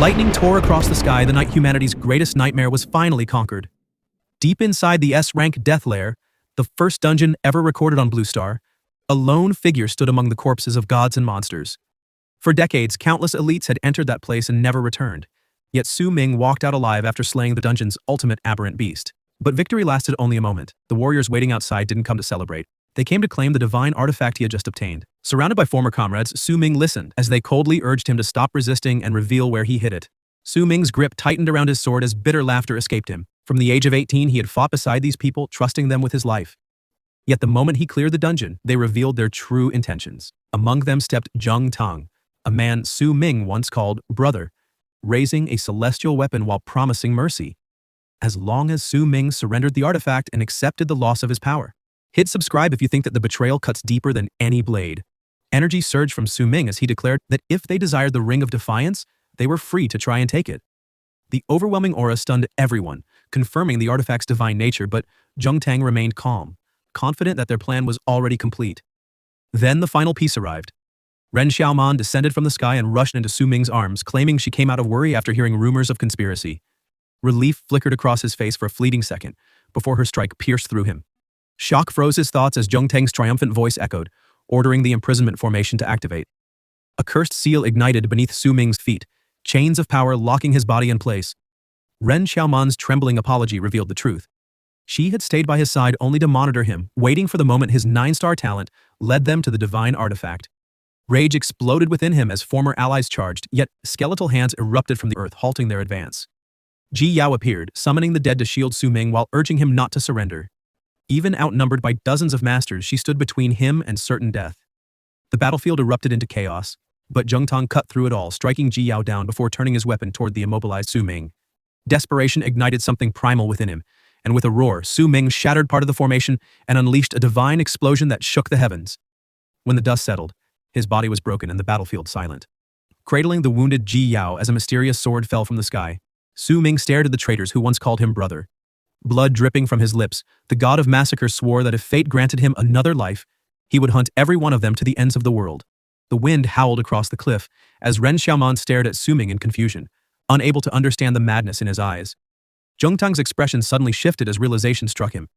Lightning tore across the sky the night humanity's greatest nightmare was finally conquered. Deep inside the S-rank death lair, the first dungeon ever recorded on Blue Star, a lone figure stood among the corpses of gods and monsters. For decades, countless elites had entered that place and never returned. Yet Su Ming walked out alive after slaying the dungeon's ultimate aberrant beast. But victory lasted only a moment. The warriors waiting outside didn't come to celebrate. They came to claim the divine artifact he had just obtained. Surrounded by former comrades, Su Ming listened as they coldly urged him to stop resisting and reveal where he hid it. Su Ming's grip tightened around his sword as bitter laughter escaped him. From the age of 18, he had fought beside these people, trusting them with his life. Yet the moment he cleared the dungeon, they revealed their true intentions. Among them stepped Zheng Tang, a man Su Ming once called brother, raising a celestial weapon while promising mercy, as long as Su Ming surrendered the artifact and accepted the loss of his power. Hit subscribe if you think that the betrayal cuts deeper than any blade. Energy surged from Su Ming as he declared that if they desired the Ring of Defiance, they were free to try and take it. The overwhelming aura stunned everyone, confirming the artifact's divine nature, but Zheng Tang remained calm, confident that their plan was already complete. Then the final piece arrived. Ren Xiaoman descended from the sky and rushed into Su Ming's arms, claiming she came out of worry after hearing rumors of conspiracy. Relief flickered across his face for a fleeting second, before her strike pierced through him. Shock froze his thoughts as Zheng Tang's triumphant voice echoed, ordering the imprisonment formation to activate. A cursed seal ignited beneath Su Ming's feet, chains of power locking his body in place. Ren Xiaoman's trembling apology revealed the truth. She had stayed by his side only to monitor him, waiting for the moment his 9-star talent led them to the divine artifact. Rage exploded within him as former allies charged, yet skeletal hands erupted from the earth, halting their advance. Ji Yao appeared, summoning the dead to shield Su Ming while urging him not to surrender. Even outnumbered by dozens of masters, she stood between him and certain death. The battlefield erupted into chaos, but Zheng Tang cut through it all, striking Ji Yao down before turning his weapon toward the immobilized Su Ming. Desperation ignited something primal within him, and with a roar, Su Ming shattered part of the formation and unleashed a divine explosion that shook the heavens. When the dust settled, his body was broken and the battlefield silent. Cradling the wounded Ji Yao as a mysterious sword fell from the sky, Su Ming stared at the traitors who once called him brother. Blood dripping from his lips, the god of massacre swore that if fate granted him another life, he would hunt every one of them to the ends of the world. The wind howled across the cliff as Ren Xiaoman stared at Su Ming in confusion, unable to understand the madness in his eyes. Zheng Tang's expression suddenly shifted as realization struck him.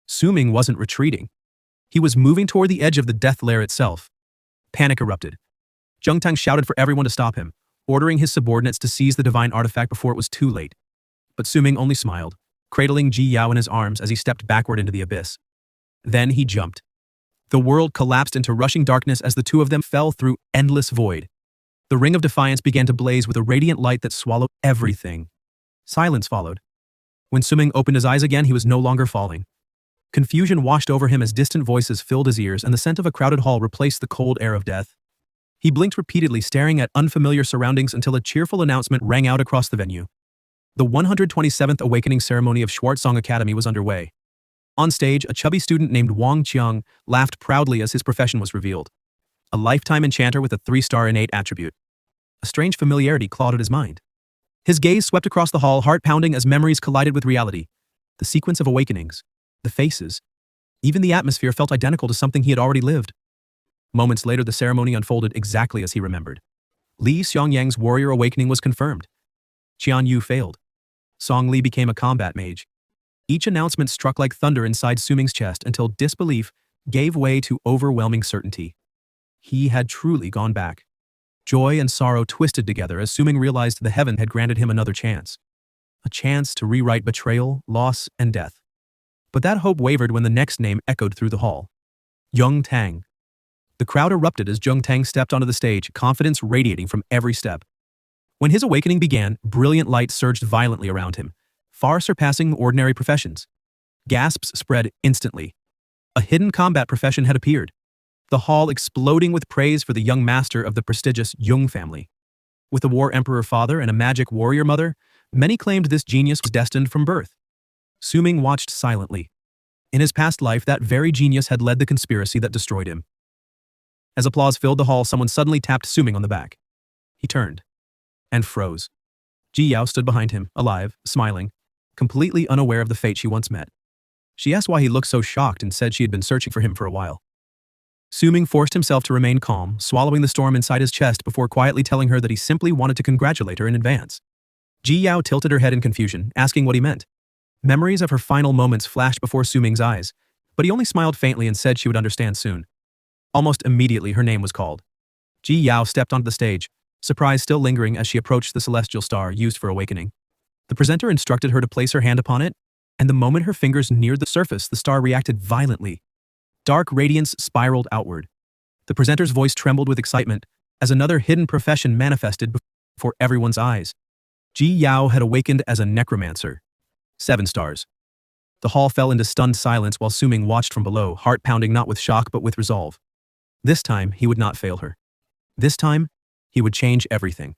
Su Ming wasn't retreating. He was moving toward the edge of the death lair itself. Panic erupted. Zheng Tang shouted for everyone to stop him, ordering his subordinates to seize the divine artifact before it was too late. But Su Ming only smiled, cradling Ji Yao in his arms as he stepped backward into the abyss. Then he jumped. The world collapsed into rushing darkness as the two of them fell through endless void. The Ring of Defiance began to blaze with a radiant light that swallowed everything. Silence followed. When Su Ming opened his eyes again, he was no longer falling. Confusion washed over him as distant voices filled his ears and the scent of a crowded hall replaced the cold air of death. He blinked repeatedly, staring at unfamiliar surroundings until a cheerful announcement rang out across the venue. The 127th Awakening ceremony of Schwarzsong Academy was underway. On stage, a chubby student named Wang Qiang laughed proudly as his profession was revealed. A lifetime enchanter with a 3-star innate attribute. A strange familiarity clawed at his mind. His gaze swept across the hall, heart pounding as memories collided with reality. The sequence of awakenings, the faces, even the atmosphere felt identical to something he had already lived. Moments later, the ceremony unfolded exactly as he remembered. Li Xiangyang's warrior awakening was confirmed. Qian Yu failed. Song Li became a combat mage. Each announcement struck like thunder inside Su Ming's chest until disbelief gave way to overwhelming certainty. He had truly gone back. Joy and sorrow twisted together as Su Ming realized the heaven had granted him another chance. A chance to rewrite betrayal, loss, and death. But that hope wavered when the next name echoed through the hall. Zheng Tang. The crowd erupted as Zheng Tang stepped onto the stage, confidence radiating from every step. When his awakening began, brilliant light surged violently around him, far surpassing ordinary professions. Gasps spread instantly. A hidden combat profession had appeared, the hall exploding with praise for the young master of the prestigious Jung family. With a war emperor father and a magic warrior mother, many claimed this genius was destined from birth. Su Ming watched silently. In his past life, that very genius had led the conspiracy that destroyed him. As applause filled the hall, someone suddenly tapped Su Ming on the back. He turned and froze. Ji Yao stood behind him, alive, smiling, completely unaware of the fate she once met. She asked why he looked so shocked and said she had been searching for him for a while. Suming forced himself to remain calm, swallowing the storm inside his chest before quietly telling her that he simply wanted to congratulate her in advance. Ji Yao tilted her head in confusion, asking what he meant. Memories of her final moments flashed before Suming's eyes, but he only smiled faintly and said she would understand soon. Almost immediately, her name was called. Ji Yao stepped onto the stage, surprise still lingering as she approached the celestial star used for awakening. The presenter instructed her to place her hand upon it, and the moment her fingers neared the surface, the star reacted violently. Dark radiance spiraled outward. The presenter's voice trembled with excitement as another hidden profession manifested before everyone's eyes. Ji Yao had awakened as a necromancer. 7 stars. The hall fell into stunned silence while Suming watched from below, heart pounding not with shock but with resolve. This time, he would not fail her. This time, he would change everything.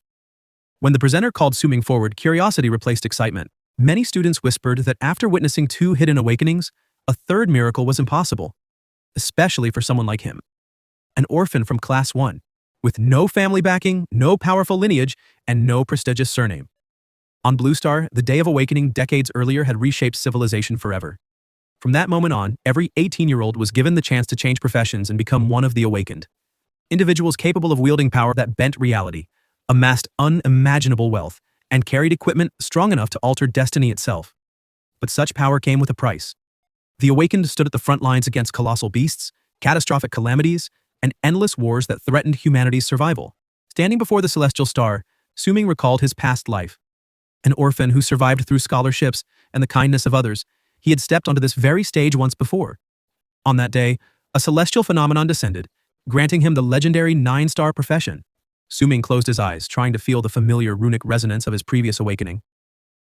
When the presenter called Suming forward, curiosity replaced excitement. Many students whispered that after witnessing 2 hidden awakenings, a third miracle was impossible, especially for someone like him. An orphan from class 1, with no family backing, no powerful lineage, and no prestigious surname. On Blue Star, the day of awakening decades earlier had reshaped civilization forever. From that moment on, every 18-year-old was given the chance to change professions and become one of the awakened. Individuals capable of wielding power that bent reality, amassed unimaginable wealth, and carried equipment strong enough to alter destiny itself. But such power came with a price. The awakened stood at the front lines against colossal beasts, catastrophic calamities, and endless wars that threatened humanity's survival. Standing before the celestial star, Suming recalled his past life. An orphan who survived through scholarships and the kindness of others, he had stepped onto this very stage once before. On that day, a celestial phenomenon descended, granting him the legendary 9-star profession. Suming closed his eyes, trying to feel the familiar runic resonance of his previous awakening.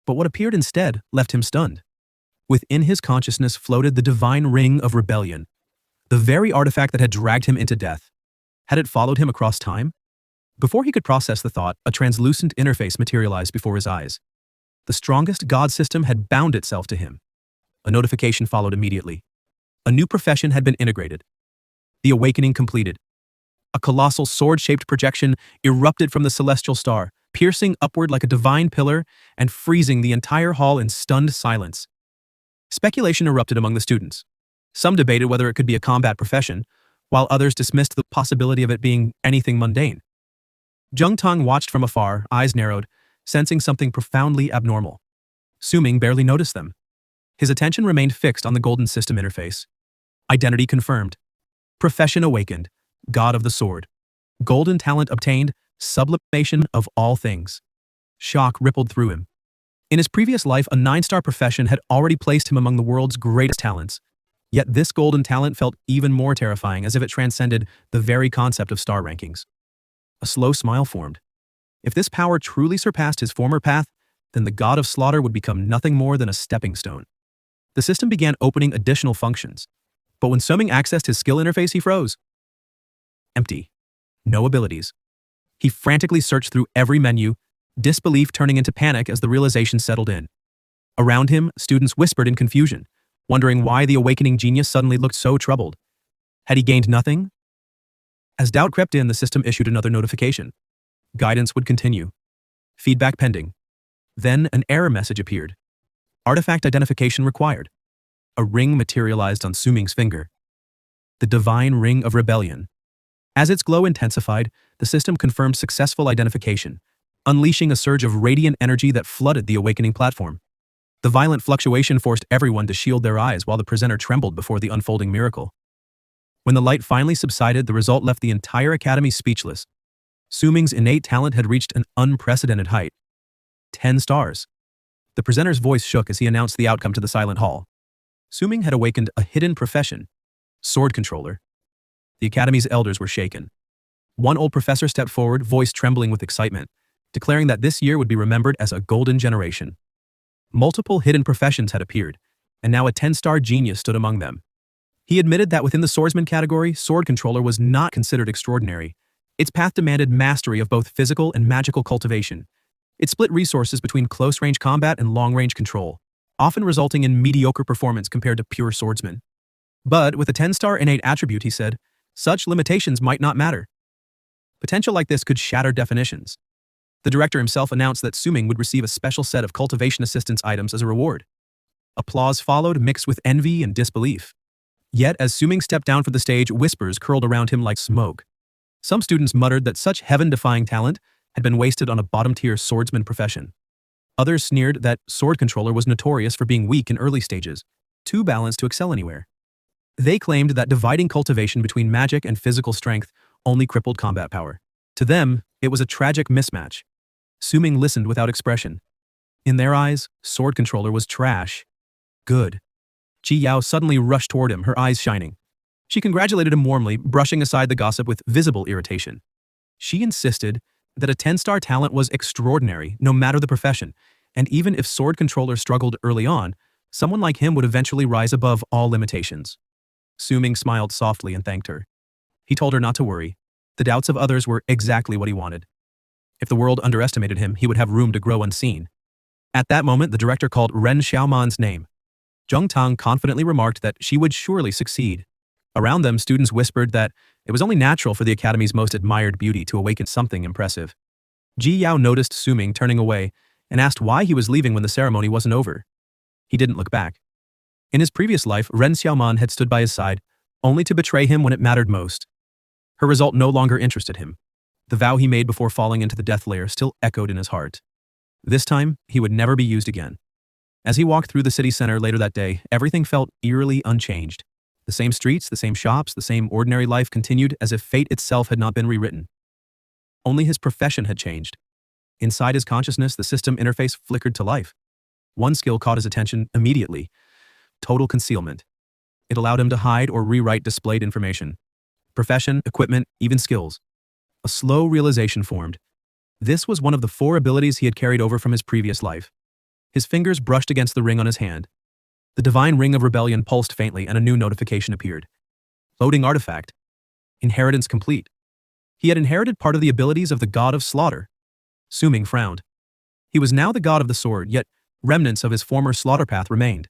But what appeared instead left him stunned. Within his consciousness floated the divine ring of rebellion, the very artifact that had dragged him into death. Had it followed him across time? Before he could process the thought, a translucent interface materialized before his eyes. The strongest god system had bound itself to him. A notification followed immediately. A new profession had been integrated. The awakening completed. A colossal sword-shaped projection erupted from the celestial star, piercing upward like a divine pillar and freezing the entire hall in stunned silence. Speculation erupted among the students. Some debated whether it could be a combat profession, while others dismissed the possibility of it being anything mundane. Jung Tong watched from afar, eyes narrowed, sensing something profoundly abnormal. Suming barely noticed them. His attention remained fixed on the golden system interface. Identity confirmed. Profession awakened. God of the sword. Golden talent obtained. Sublimation of all things. Shock rippled through him. In his previous life, a 9-star profession had already placed him among the world's greatest talents. Yet this golden talent felt even more terrifying, as if it transcended the very concept of star rankings. A slow smile formed. If this power truly surpassed his former path, then the god of slaughter would become nothing more than a stepping stone. The system began opening additional functions. But when Suming accessed his skill interface, he froze. Empty. No abilities. He frantically searched through every menu, disbelief turning into panic as the realization settled in. Around him, students whispered in confusion, wondering why the awakening genius suddenly looked so troubled. Had he gained nothing? As doubt crept in, the system issued another notification. Guidance would continue. Feedback pending. Then an error message appeared. Artifact identification required. A ring materialized on Suming's finger. The divine ring of rebellion. As its glow intensified, the system confirmed successful identification, unleashing a surge of radiant energy that flooded the awakening platform. The violent fluctuation forced everyone to shield their eyes while the presenter trembled before the unfolding miracle. When the light finally subsided, the result left the entire academy speechless. Suming's innate talent had reached an unprecedented height. 10 stars. The presenter's voice shook as he announced the outcome to the silent hall. Suming had awakened a hidden profession, sword controller. The academy's elders were shaken. One old professor stepped forward, voice trembling with excitement, declaring that this year would be remembered as a golden generation. Multiple hidden professions had appeared, and now a 10-star genius stood among them. He admitted that within the swordsman category, sword controller was not considered extraordinary. Its path demanded mastery of both physical and magical cultivation. It split resources between close-range combat and long-range control, often resulting in mediocre performance compared to pure swordsmen. But with a 10-star innate attribute, he said, such limitations might not matter. Potential like this could shatter definitions. The director himself announced that Suming would receive a special set of cultivation assistance items as a reward. Applause followed, mixed with envy and disbelief. Yet, as Suming stepped down for the stage, whispers curled around him like smoke. Some students muttered that such heaven-defying talent had been wasted on a bottom-tier swordsman profession. Others sneered that sword controller was notorious for being weak in early stages, too balanced to excel anywhere. They claimed that dividing cultivation between magic and physical strength only crippled combat power. To them, it was a tragic mismatch. Suming listened without expression. In their eyes, sword controller was trash. Good. Ji Yao suddenly rushed toward him, her eyes shining. She congratulated him warmly, brushing aside the gossip with visible irritation. She insisted that a 10-star talent was extraordinary, no matter the profession, and even if sword controller struggled early on, someone like him would eventually rise above all limitations. Suming smiled softly and thanked her. He told her not to worry. The doubts of others were exactly what he wanted. If the world underestimated him, he would have room to grow unseen. At that moment, the director called Ren Xiaoman's name. Zheng Tang confidently remarked that she would surely succeed. Around them, students whispered that it was only natural for the academy's most admired beauty to awaken something impressive. Ji Yao noticed Suming turning away and asked why he was leaving when the ceremony wasn't over. He didn't look back. In his previous life, Ren Xiaoman had stood by his side, only to betray him when it mattered most. Her result no longer interested him. The vow he made before falling into the death layer still echoed in his heart. This time, he would never be used again. As he walked through the city center later that day, everything felt eerily unchanged. The same streets, the same shops, the same ordinary life continued as if fate itself had not been rewritten. Only his profession had changed. Inside his consciousness, the system interface flickered to life. One skill caught his attention immediately: total concealment. It allowed him to hide or rewrite displayed information. Profession, equipment, even skills. A slow realization formed. This was one of the 4 abilities he had carried over from his previous life. His fingers brushed against the ring on his hand. The divine ring of rebellion pulsed faintly and a new notification appeared. Loading artifact. Inheritance complete. He had inherited part of the abilities of the god of slaughter. Suming frowned. He was now the god of the sword, yet remnants of his former slaughter path remained.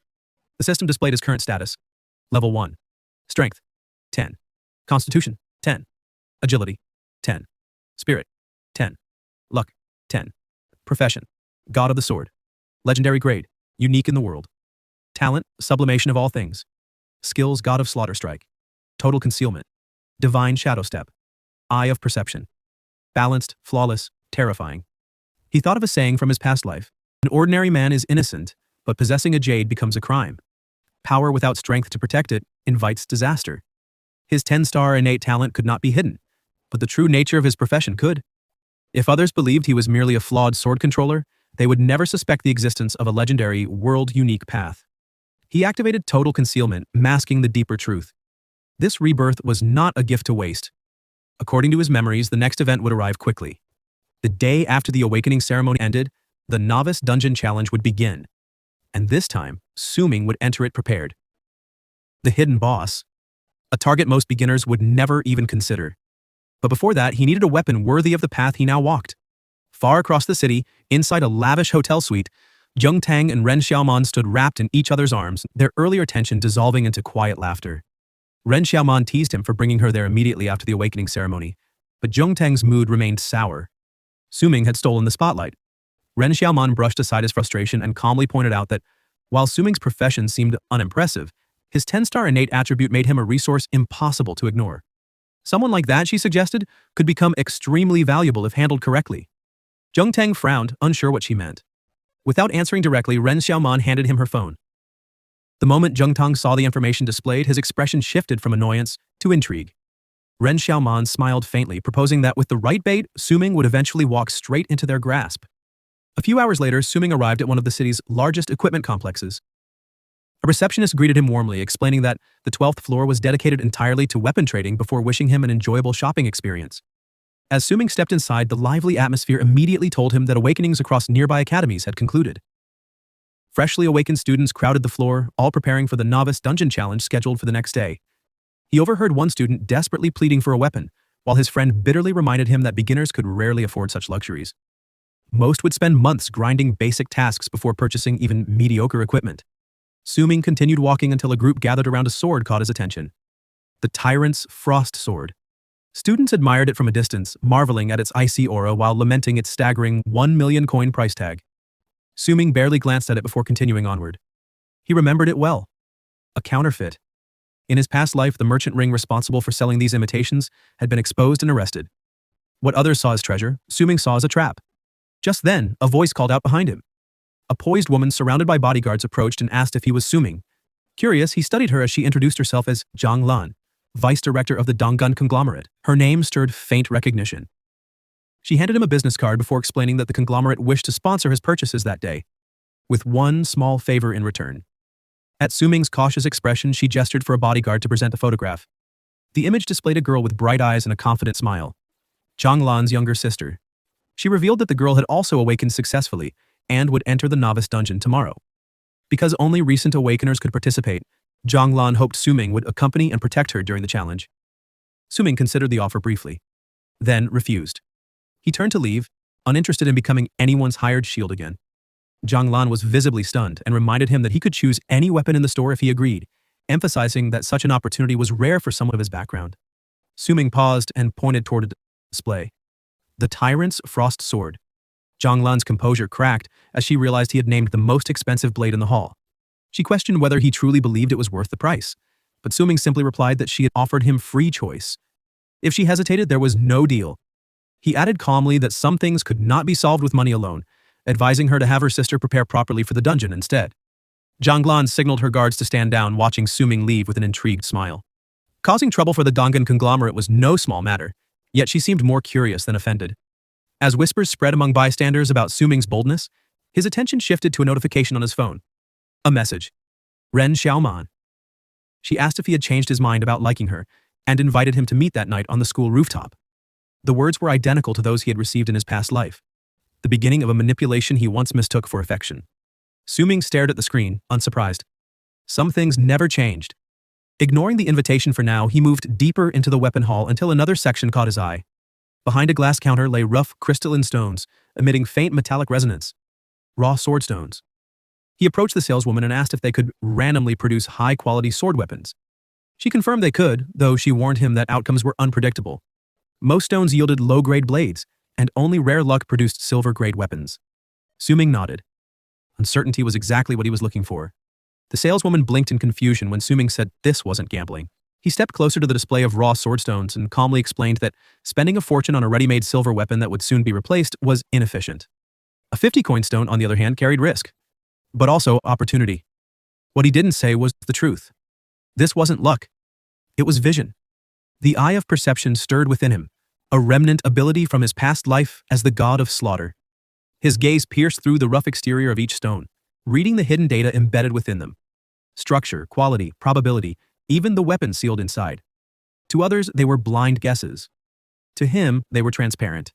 The system displayed his current status. Level 1. Strength, 10. Constitution, 10. Agility, 10. Spirit, 10. Luck, 10. Profession, god of the sword. Legendary grade, unique in the world. Talent, sublimation of all things. Skills, god of slaughter strike. Total concealment. Divine shadow step. Eye of perception. Balanced, flawless, terrifying. He thought of a saying from his past life. An ordinary man is innocent, but possessing a jade becomes a crime. Power without strength to protect it invites disaster. His 10-star innate talent could not be hidden, but the true nature of his profession could. If others believed he was merely a flawed sword controller, they would never suspect the existence of a legendary, world-unique path. He activated total concealment, masking the deeper truth. This rebirth was not a gift to waste. According to his memories, the next event would arrive quickly. The day after the awakening ceremony ended, the novice dungeon challenge would begin. And this time, Suming would enter it prepared. The hidden boss. A target most beginners would never even consider. But before that, he needed a weapon worthy of the path he now walked. Far across the city, inside a lavish hotel suite, Zheng Tang and Ren Xiaoman stood wrapped in each other's arms, their earlier tension dissolving into quiet laughter. Ren Xiaoman teased him for bringing her there immediately after the awakening ceremony, but Zheng Tang's mood remained sour. Suming had stolen the spotlight. Ren Xiaoman brushed aside his frustration and calmly pointed out that, while Suming's profession seemed unimpressive, his 10-star innate attribute made him a resource impossible to ignore. Someone like that, she suggested, could become extremely valuable if handled correctly. Zheng Tang frowned, unsure what she meant. Without answering directly, Ren Xiaoman handed him her phone. The moment Zheng Tang saw the information displayed, his expression shifted from annoyance to intrigue. Ren Xiaoman smiled faintly, proposing that with the right bait, Suming would eventually walk straight into their grasp. A few hours later, Suming arrived at one of the city's largest equipment complexes. A receptionist greeted him warmly, explaining that the 12th floor was dedicated entirely to weapon trading before wishing him an enjoyable shopping experience. As Suming stepped inside, the lively atmosphere immediately told him that awakenings across nearby academies had concluded. Freshly awakened students crowded the floor, all preparing for the novice dungeon challenge scheduled for the next day. He overheard one student desperately pleading for a weapon, while his friend bitterly reminded him that beginners could rarely afford such luxuries. Most would spend months grinding basic tasks before purchasing even mediocre equipment. Suming continued walking until a group gathered around a sword caught his attention. The Tyrant's Frost Sword. Students admired it from a distance, marveling at its icy aura while lamenting its staggering 1 million coin price tag. Suming barely glanced at it before continuing onward. He remembered it well. A counterfeit. In his past life, the merchant ring responsible for selling these imitations had been exposed and arrested. What others saw as treasure, Suming saw as a trap. Just then, a voice called out behind him. A poised woman surrounded by bodyguards approached and asked if he was Suming. Curious, he studied her as she introduced herself as Zhang Lan, vice director of the Donggun conglomerate. Her name stirred faint recognition. She handed him a business card before explaining that the conglomerate wished to sponsor his purchases that day, with one small favor in return. At Suming's cautious expression, she gestured for a bodyguard to present a photograph. The image displayed a girl with bright eyes and a confident smile. Zhang Lan's younger sister. She revealed that the girl had also awakened successfully and would enter the novice dungeon tomorrow. Because only recent awakeners could participate, Zhang Lan hoped Suming would accompany and protect her during the challenge. Suming considered the offer briefly, then refused. He turned to leave, uninterested in becoming anyone's hired shield again. Zhang Lan was visibly stunned and reminded him that he could choose any weapon in the store if he agreed, emphasizing that such an opportunity was rare for someone of his background. Suming paused and pointed toward a display. The Tyrant's Frost Sword. Zhang Lan's composure cracked as she realized he had named the most expensive blade in the hall. She questioned whether he truly believed it was worth the price, but Suming simply replied that she had offered him free choice. If she hesitated, there was no deal. He added calmly that some things could not be solved with money alone, advising her to have her sister prepare properly for the dungeon instead. Zhang Lan signaled her guards to stand down, watching Suming leave with an intrigued smile. Causing trouble for the Donggun conglomerate was no small matter, yet she seemed more curious than offended. As whispers spread among bystanders about Suming's boldness, his attention shifted to a notification on his phone. A message. Ren Xiaoman. She asked if he had changed his mind about liking her and invited him to meet that night on the school rooftop. The words were identical to those he had received in his past life, the beginning of a manipulation he once mistook for affection. Suming stared at the screen, unsurprised. Some things never changed. Ignoring the invitation for now, he moved deeper into the weapon hall until another section caught his eye. Behind a glass counter lay rough crystalline stones, emitting faint metallic resonance. Raw sword stones. He approached the saleswoman and asked if they could randomly produce high-quality sword weapons. She confirmed they could, though she warned him that outcomes were unpredictable. Most stones yielded low-grade blades, and only rare luck produced silver-grade weapons. Suming nodded. Uncertainty was exactly what he was looking for. The saleswoman blinked in confusion when Suming said this wasn't gambling. He stepped closer to the display of raw sword stones and calmly explained that spending a fortune on a ready-made silver weapon that would soon be replaced was inefficient. A 50-coin stone, on the other hand, carried risk, but also opportunity. What he didn't say was the truth. This wasn't luck. It was vision. The eye of perception stirred within him, a remnant ability from his past life as the god of slaughter. His gaze pierced through the rough exterior of each stone, reading the hidden data embedded within them. Structure, quality, probability, even the weapon sealed inside. To others, they were blind guesses. To him, they were transparent.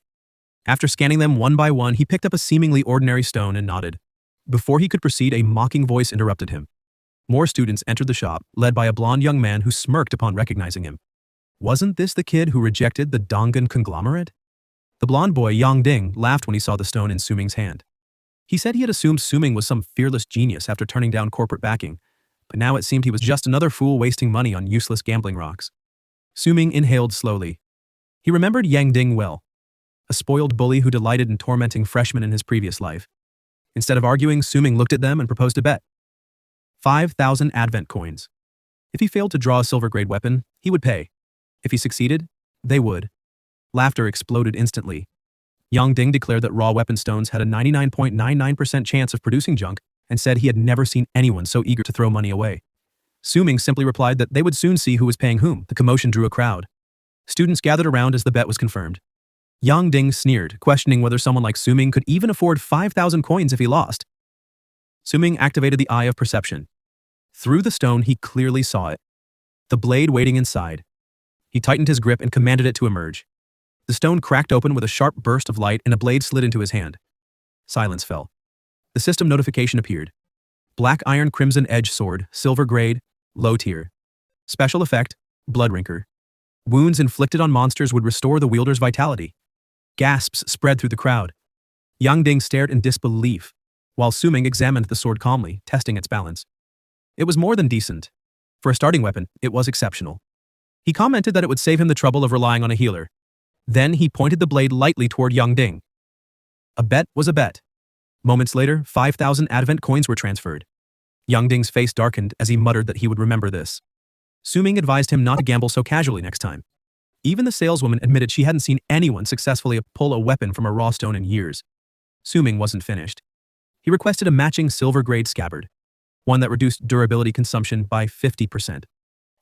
After scanning them one by one, he picked up a seemingly ordinary stone and nodded. Before he could proceed, a mocking voice interrupted him. More students entered the shop, led by a blond young man who smirked upon recognizing him. Wasn't this the kid who rejected the Donggun conglomerate? The blond boy, Yang Ding, laughed when he saw the stone in Suming's hand. He said he had assumed Suming was some fearless genius after turning down corporate backing, but now it seemed he was just another fool wasting money on useless gambling rocks. Suming inhaled slowly. He remembered Yang Ding well, a spoiled bully who delighted in tormenting freshmen in his previous life. Instead of arguing, Suming looked at them and proposed a bet. 5,000 advent coins. If he failed to draw a silver-grade weapon, he would pay. If he succeeded, they would. Laughter exploded instantly. Yang Ding declared that raw weapon stones had a 99.99% chance of producing junk and said he had never seen anyone so eager to throw money away. Suming simply replied that they would soon see who was paying whom. The commotion drew a crowd. Students gathered around as the bet was confirmed. Yang Ding sneered, questioning whether someone like Suming could even afford 5,000 coins if he lost. Suming activated the eye of perception. Through the stone, he clearly saw it. The blade waiting inside. He tightened his grip and commanded it to emerge. The stone cracked open with a sharp burst of light and a blade slid into his hand. Silence fell. The system notification appeared. Black iron crimson edge sword, silver grade, low tier. Special effect, blood rinker. Wounds inflicted on monsters would restore the wielder's vitality. Gasps spread through the crowd. Yang Ding stared in disbelief, while Suming examined the sword calmly, testing its balance. It was more than decent. For a starting weapon, it was exceptional. He commented that it would save him the trouble of relying on a healer. Then he pointed the blade lightly toward Yang Ding. A bet was a bet. Moments later, 5,000 advent coins were transferred. Yang Ding's face darkened as he muttered that he would remember this. Suming advised him not to gamble so casually next time. Even the saleswoman admitted she hadn't seen anyone successfully pull a weapon from a raw stone in years. Suming wasn't finished. He requested a matching silver-grade scabbard, one that reduced durability consumption by 50%.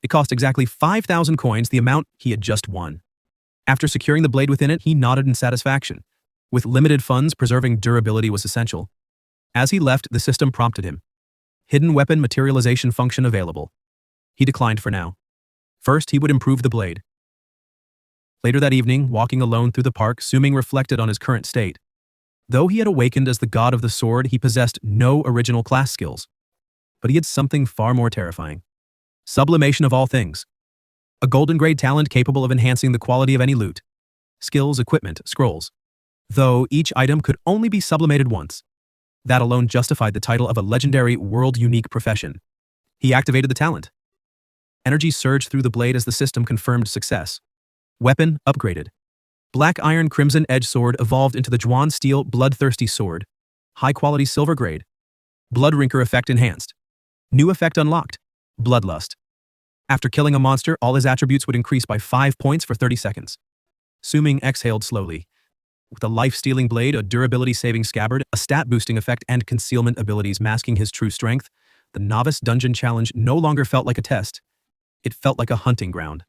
It cost exactly 5,000 coins, the amount he had just won. After securing the blade within it, he nodded in satisfaction. With limited funds, preserving durability was essential. As he left, the system prompted him. Hidden weapon materialization function available. He declined for now. First, he would improve the blade. Later that evening, walking alone through the park, Suming reflected on his current state. Though he had awakened as the god of the sword, he possessed no original class skills. But he had something far more terrifying. Sublimation of all things. A golden grade talent capable of enhancing the quality of any loot. Skills, equipment, scrolls. Though each item could only be sublimated once. That alone justified the title of a legendary, world-unique profession. He activated the talent. Energy surged through the blade as the system confirmed success. Weapon upgraded. Black Iron Crimson Edge Sword evolved into the Juan Steel Bloodthirsty Sword. High-quality silver grade. Blood Rinker effect enhanced. New effect unlocked. Bloodlust. After killing a monster, all his attributes would increase by 5 points for 30 seconds. Suming exhaled slowly. With a life-stealing blade, a durability-saving scabbard, a stat-boosting effect, and concealment abilities masking his true strength, the Novice Dungeon Challenge no longer felt like a test. It felt like a hunting ground.